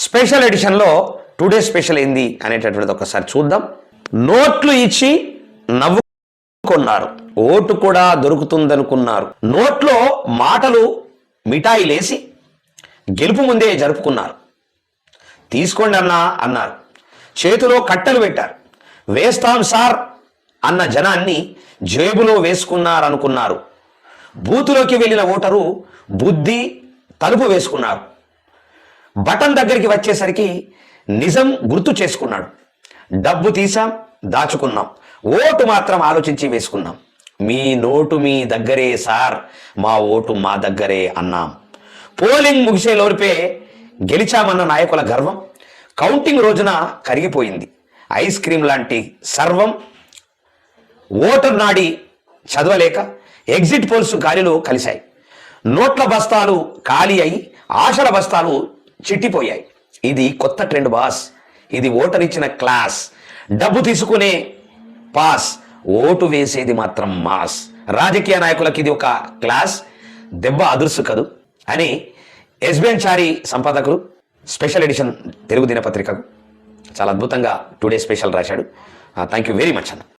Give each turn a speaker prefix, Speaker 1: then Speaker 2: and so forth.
Speaker 1: Special ఎడిషన్లో today special ఏంది అనేటటువంటిది ఒకసారి చూద్దాం. నోట్లు ఇచ్చి నవ్వుకున్నారు, ఓటు కూడా దొరుకుతుందనుకున్నారు. నోట్లో మాటలు మిఠాయిలేసి గెలుపు ముందే జరుపుకున్నారు. తీసుకోండి అన్నా అన్నారు, చేతిలో కట్టెలు పెట్టారు. వేస్తాం సార్ అన్న జనాన్ని జేబులో వేసుకున్నారనుకున్నారు. బూతులోకి వెళ్ళిన ఓటరు బుద్ధి తలుపు వేసుకున్నారు. బటన్ దగ్గరికి వచ్చేసరికి నిజం గుర్తు చేసుకున్నాడు. డబ్బు తీసాం, దాచుకున్నాం, ఓటు మాత్రం ఆలోచించి వేసుకున్నాం. మీ నోటు మీ దగ్గరే సార్, మా ఓటు మా దగ్గరే అన్నాం. పోలింగ్ ముగిసే లోపే గెలిచామన్న నాయకుల గర్వం కౌంటింగ్ రోజున కరిగిపోయింది. ఐస్ క్రీమ్ లాంటి సర్వం ఓటర్ నాడి చదవలేక ఎగ్జిట్ పోల్స్ గాలిలో కలిశాయి. నోట్ల బస్తాలు ఖాళీ అయి ఆశల బస్తాలు చిట్టిపోయాయి. ఇది కొత్త ట్రెండ్ బాస్, ఇది ఓటర్ ఇచ్చిన క్లాస్. డబ్బు తీసుకునే పాస్, ఓటు వేసేది మాత్రం మాస్. రాజకీయ నాయకులకి ఇది ఒక క్లాస్, దెబ్బ అదుర్సు కదు అని ఎస్బిఎన్ చారి సంపాదకులు స్పెషల్ ఎడిషన్ తెలుగు దినపత్రికకు చాలా అద్భుతంగా టుడే స్పెషల్ రాశాడు. థ్యాంక్ యూ వెరీ మచ్ అన్న.